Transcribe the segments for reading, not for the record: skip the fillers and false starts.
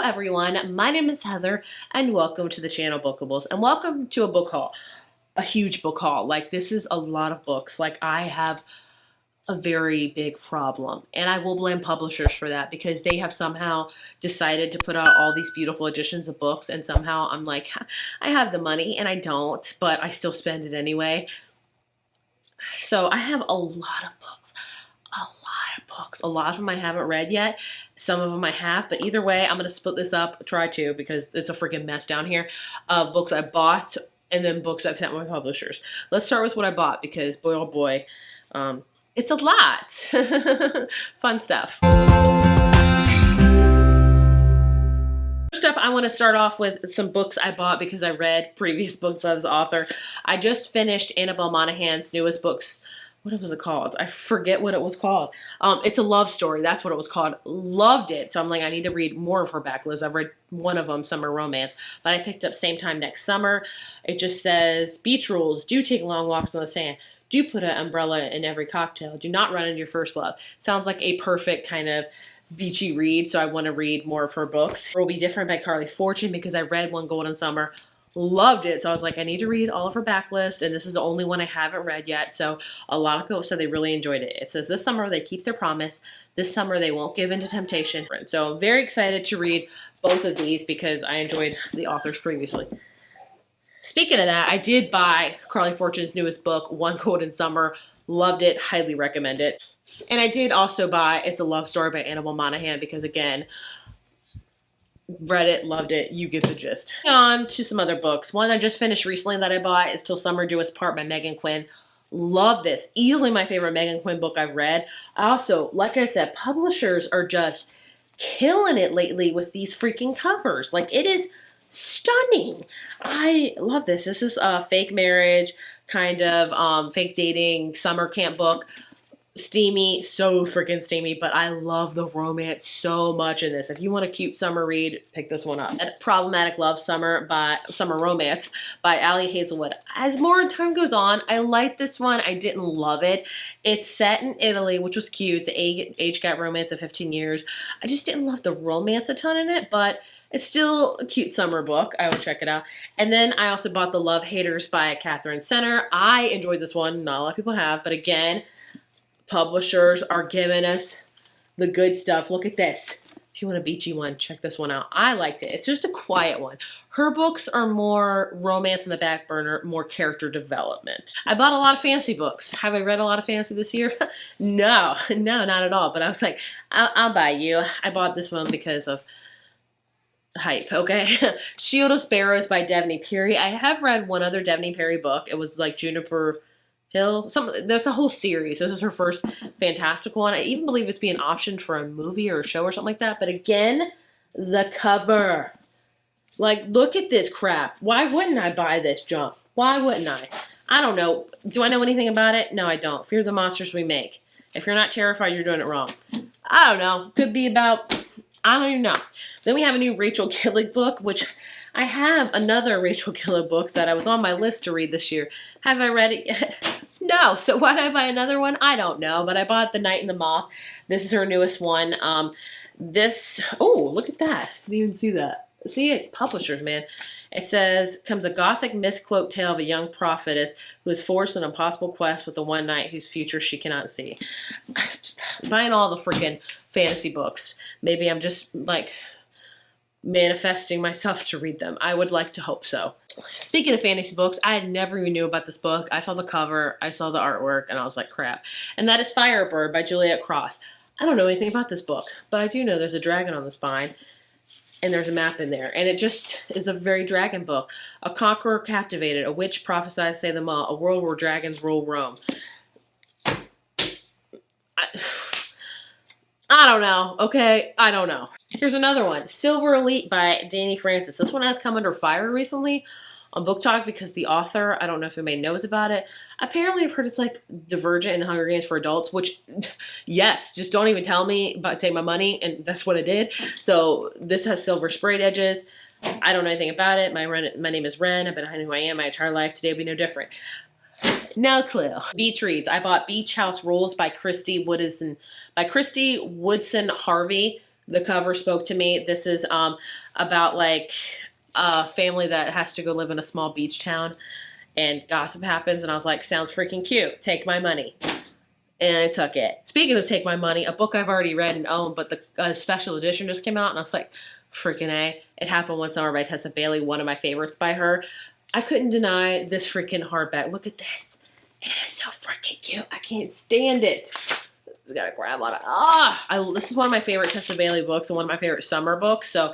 everyone, my name is Heather and welcome to the channel Bookables and welcome to a book haul, a huge book haul. Like, this is a lot of books. Like, I have a very big problem and I will blame publishers for that because they have somehow decided to put out all these beautiful editions of books, and somehow I'm like, I have the money and I don't, but I still spend it anyway. So I have a lot of books. A lot of them I haven't read yet. Some of them I have, but either way, I'm going to split this up, try to, because it's a freaking mess down here, of books I bought and then books I've sent my publishers. Let's start with what I bought because, boy, oh boy, it's a lot. Fun stuff. First up, I want to start off with some books I bought because I read previous books by this author. I just finished Annabelle Monahan's newest books. What was it called? I forget what it was called. It's a love story. That's what it was called. Loved it. So I'm like, I need to read more of her backlist. I've read one of them, Summer Romance, but I picked up Same Time Next Summer. It just says, beach rules. Do take long walks on the sand. Do put an umbrella in every cocktail. Do not run into your first love. Sounds like a perfect kind of beachy read, so I want to read more of her books. It Will Be Different by Carly Fortune because I read One Golden Summer. Loved it. So I was like, I need to read all of her backlist, and this is the only one I haven't read yet. So a lot of people said they really enjoyed it. It says this summer they keep their promise. This summer they won't give in to temptation. So I'm very excited to read both of these because I enjoyed the authors previously. Speaking of that, I did buy Carly Fortune's newest book, One Golden Summer. Loved it. Highly recommend it. And I did also buy It's a Love Story by Annabelle Monahan because, again, read it, loved it, you get the gist. On to some other books. One I just finished recently that I bought is Till Summer Do Us Part by Megan Quinn. Love this. Easily my favorite Megan Quinn book I've read. Also, like I said, publishers are just killing it lately with these freaking covers. Like, it is stunning. I love this. This is a fake marriage, kind of fake dating summer camp book. Steamy, so freaking steamy, but I love the romance so much in this. If you want a cute summer read, pick this one up. Problematic Love Summer Romance by Ali Hazelwood. As more time goes on, I like this one. I didn't love it. It's set in Italy, which was cute. It's an age gap romance of 15 years. I just didn't love the romance a ton in it, but it's still a cute summer book. I would check it out. And then I also bought The Love Haters by Catherine Center. I enjoyed this one. Not a lot of people have, but again, publishers are giving us the good stuff. Look at this. If you want a beachy one, check this one out. I liked it. It's just a quiet one. Her books are more romance in the back burner, more character development. I bought a lot of fantasy books. Have I read a lot of fantasy this year? No, not at all. But I was like, I'll buy you. I bought this one because of hype, okay? Shield of Sparrows by Devney Perry. I have read one other Devney Perry book. It was like Juniper Hill. There's a whole series. This is her first fantastical one. I even believe it's being optioned for a movie or a show or something like that. But again, the cover. Like, look at this crap. Why wouldn't I buy this junk? Why wouldn't I? I don't know. Do I know anything about it? No, I don't. Fear the monsters we make. If you're not terrified, you're doing it wrong. I don't know. Could be about, I don't even know. Then we have a new Rachel Gillig book, which I have another Rachel Gillig book that I was on my list to read this year. Have I read it yet? No. So why did I buy another one? I don't know. But I bought The Night and the Moth. This is her newest one. Oh, look at that. Didn't even see that. See it? Publishers, man. It says, comes a gothic mist-cloaked tale of a young prophetess who is forced on an impossible quest with the one knight whose future she cannot see. Buying all the freaking fantasy books. Maybe I'm just, like, manifesting myself to read them. I would like to hope so. Speaking of fantasy books, I never even knew about this book. I saw the cover, I saw the artwork, and I was like, crap. And that is Firebird by Juliet Cross. I don't know anything about this book, but I do know there's a dragon on the spine, and there's a map in there. And it just is a very dragon book. A conqueror captivated, a witch prophesied to save them all, a world where dragons rule Rome. I don't know, okay? I don't know. Here's another one, Silver Elite by Danny Francis. This one has come under fire recently on Book Talk because the author, I don't know if anybody knows about it. Apparently I've heard it's like Divergent and Hunger Games for adults, which, yes, just don't even tell me, but take my money, and that's what I did. So this has silver sprayed edges. I don't know anything about it. My name is Ren. I've been hiding who I am my entire life. Today will be no different. No clue. Beach reads. I bought Beach House Rules by Christy Woodson Harvey. The cover spoke to me. This is about like a family that has to go live in a small beach town, and gossip happens, and I was like, sounds freaking cute. Take my money. And I took it. Speaking of take my money, a book I've already read and owned, but the special edition just came out, and I was like, freaking A. It Happened One Summer by Tessa Bailey, one of my favorites by her. I couldn't deny this freaking hardback. Look at this. It is so freaking cute. I can't stand it. Just gotta grab on it. This is one of my favorite Tessa Bailey books and one of my favorite summer books. So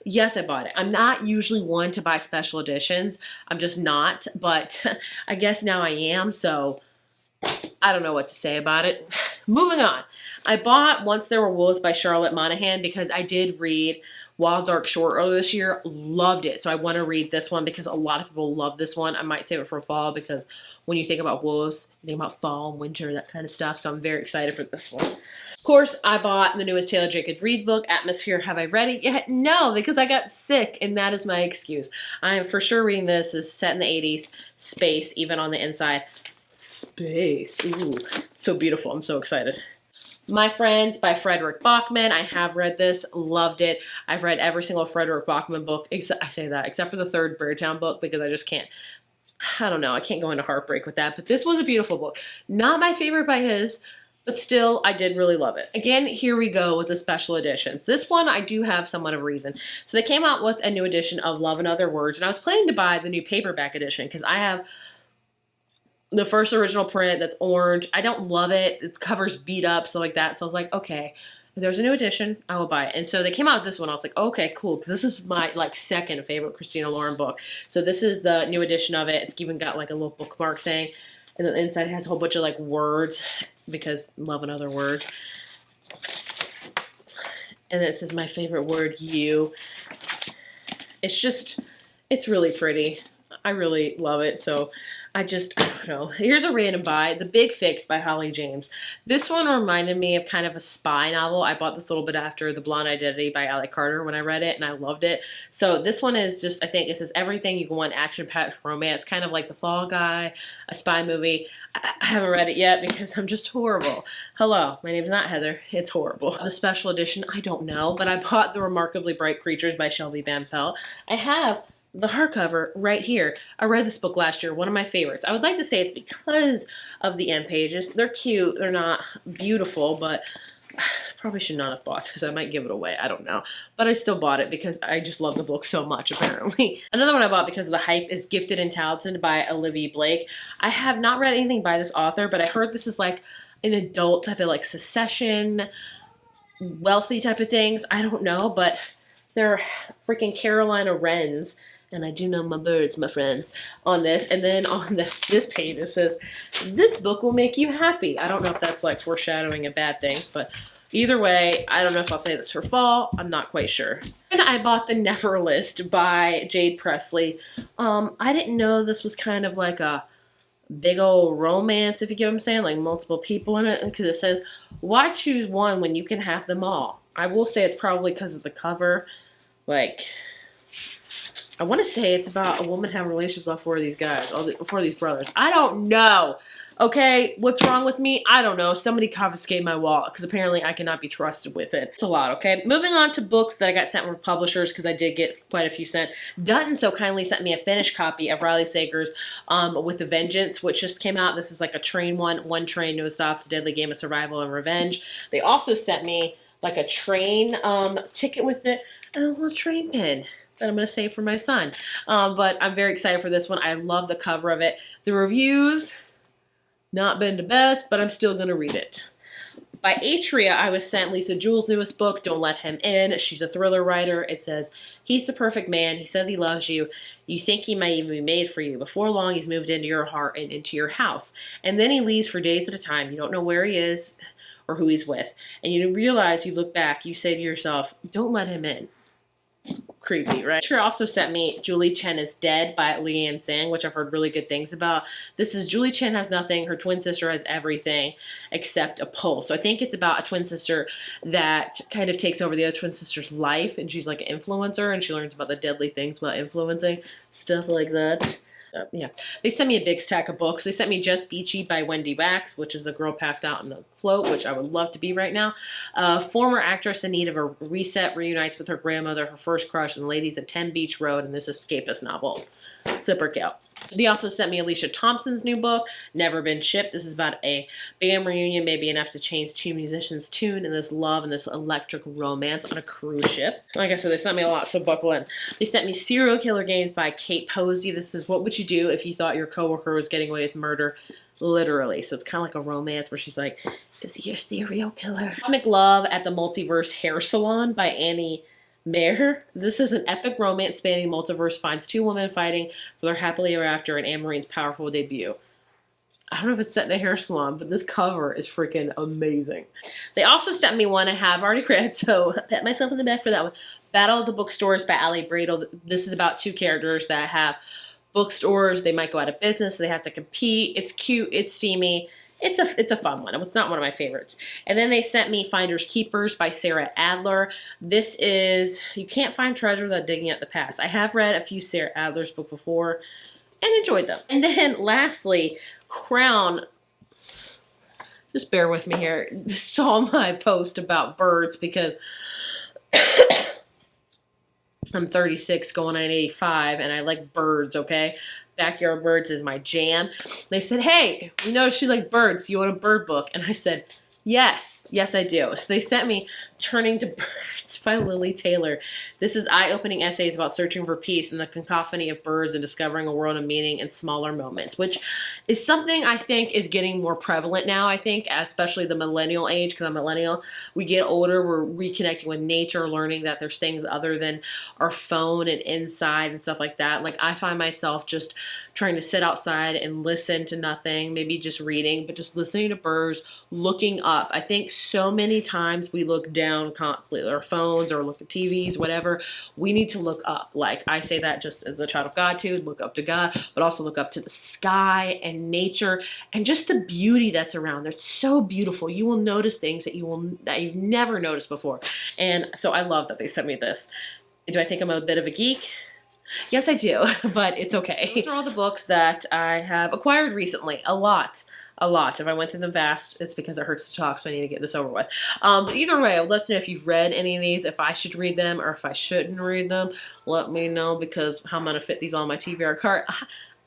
yes, I bought it. I'm not usually one to buy special editions. I'm just not, but I guess now I am. So I don't know what to say about it. Moving on. I bought Once There Were Wolves by Charlotte Monahan because I did read Wild Dark Shore earlier this year. Loved it. So I want to read this one because a lot of people love this one. I might save it for fall because when you think about wolves, you think about fall, winter, that kind of stuff. So I'm very excited for this one. Of course, I bought the newest Taylor Jenkins Reid book, Atmosphere. Have I read it yet? No, because I got sick, and that is my excuse. I am for sure reading this. It's set in the 80s. Space, even on the inside. Space. Ooh, so beautiful. I'm so excited. My Friend by Frederick Bachman. I have read this, loved it. I've read every single Frederick Bachman book, except for the third Beartown book, because I just can't, I don't know, I can't go into heartbreak with that. But this was a beautiful book. Not my favorite by his, but still, I did really love it. Again, here we go with the special editions. This one, I do have somewhat of a reason. So they came out with a new edition of Love and Other Words, and I was planning to buy the new paperback edition, because I have the first original print that's orange. I don't love it. The cover's beat up, stuff like that. So I was like, okay, if there's a new edition, I will buy it. And so they came out with this one. I was like, okay, cool. This is my like second favorite Christina Lauren book. So this is the new edition of it. It's even got like a little bookmark thing. And then the inside has a whole bunch of like words because Love and Other Words. And this is my favorite word, you. It's really pretty. I really love it. So I don't know. Here's a random buy. The Big Fix by Holly James. This one reminded me of kind of a spy novel. I bought this a little bit after The Blonde Identity by Ally Carter when I read it, and I loved it. So this one is just, I think it says everything you can want, action-packed romance, kind of like The Fall Guy, a spy movie. I haven't read it yet because I'm just horrible. Hello, my name's not Heather. It's horrible. The special edition, I don't know, but I bought The Remarkably Bright Creatures by Shelby Van Pelt. I have the hardcover right here. I read this book last year, one of my favorites. I would like to say it's because of the end pages. They're cute, they're not beautiful, but probably should not have bought this. I might give it away, I don't know. But I still bought it because I just love the book so much, apparently. Another one I bought because of the hype is Gifted and Talented by Olivia Blake. I have not read anything by this author, but I heard this is like an adult type of like Secession, wealthy type of things. I don't know, but they're freaking Carolina Wrens. And I do know my birds, my friends, on this. And then on this page, it says, this book will make you happy. I don't know if that's like foreshadowing of bad things, but either way, I don't know if I'll say this for fall. I'm not quite sure. And I bought The Never List by Jade Presley. I didn't know this was kind of like a big old romance, if you get what I'm saying, like multiple people in it, because it says, why choose one when you can have them all? I will say it's probably because of the cover. Like, I want to say it's about a woman having relationships with all four of these guys, all four of these brothers. I don't know. Okay, what's wrong with me? I don't know. Somebody confiscate my wallet because apparently I cannot be trusted with it. It's a lot, okay? Moving on to books that I got sent from publishers because I did get quite a few sent. Dutton so kindly sent me a finished copy of Riley Sager's With a Vengeance, which just came out. This is like a train one train, no stops, a deadly game of survival and revenge. They also sent me like a train ticket with it and a little train pin that I'm going to save for my son. But I'm very excited for this one. I love the cover of it. The reviews, not been the best, but I'm still going to read it. By Atria, I was sent Lisa Jewell's newest book, Don't Let Him In. She's a thriller writer. It says, he's the perfect man. He says he loves you. You think he might even be made for you. Before long, he's moved into your heart and into your house. And then he leaves for days at a time. You don't know where he is or who he's with. And you realize, you look back, you say to yourself, don't let him in. Creepy, right? She also sent me Julie Chen is Dead by Leanne Sang, which I've heard really good things about. This is Julie Chen has nothing. Her twin sister has everything except a pulse. So I think it's about a twin sister that kind of takes over the other twin sister's life, and she's like an influencer, and she learns about the deadly things about influencing, stuff like that. Yeah, they sent me a big stack of books. They sent me Just Beachy by Wendy Wax, which is a girl passed out in a float, which I would love to be right now. Former actress in need of a reset reunites with her grandmother, her first crush, and ladies at 10 Beach Road in this escapist novel. Super cute. They also sent me Alicia Thompson's new book, Never Been Shipped. This is about a band reunion, maybe enough to change two musicians' tune and this love and this electric romance on a cruise ship. Like I said, they sent me a lot, so buckle in. They sent me Serial Killer Games by Kate Posey. This is What Would You Do If You Thought Your Coworker Was Getting Away with Murder? Literally. So it's kind of like a romance where she's like, is he a serial killer? Cosmic Love at the Multiverse Hair Salon by Annie Mayer. This is an epic romance spanning multiverse finds two women fighting for their happily ever after in Anne Marine's powerful debut. I don't know if it's set in a hair salon, but this cover is freaking amazing. They also sent me one I have already read, so I pat myself in the back for that one. Battle of the Bookstores by Ali Bradle. This is about two characters that have bookstores. They might go out of business, so they have to compete. It's cute, it's steamy. It's a fun one. It's not one of my favorites. And then they sent me Finders Keepers by Sarah Adler. This is, you can't find treasure without digging at the past. I have read a few Sarah Adler's books before and enjoyed them. And then lastly, Crown. Just bear with me here. This is all my post about birds because I'm 36 going on 85 and I like birds, okay? Backyard birds is my jam. They said, hey, we noticed you like birds. You want a bird book? And I said, yes, I do. So they sent me Turning to Birds by Lily Taylor. This is eye-opening essays about searching for peace in the cacophony of birds and discovering a world of meaning in smaller moments, which is something I think is getting more prevalent now, I think, especially the millennial age, because I'm millennial. We get older, we're reconnecting with nature, learning that there's things other than our phone and inside and stuff like that. Like, I find myself just trying to sit outside and listen to nothing, maybe just reading, but just listening to birds, looking up. I think so many times we look down constantly at our phones or look at TVs, whatever. We need to look up. Like, I say that just as a child of God too, look up to God, but also look up to the sky and nature and just the beauty that's around there. It's so beautiful. You will notice things that you've never noticed before. And so I love that they sent me this. Do I think I'm a bit of a geek? Yes, I do, but it's okay. Those are all the books that I have acquired recently. A lot. If I went through them fast, it's because it hurts to talk, so I need to get this over with. But either way, I would love to know if you've read any of these, if I should read them or if I shouldn't read them. Let me know, because how I'm going to fit these on my TBR cart,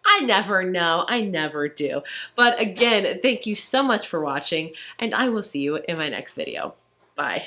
I never know. I never do. But again, thank you so much for watching, and I will see you in my next video. Bye.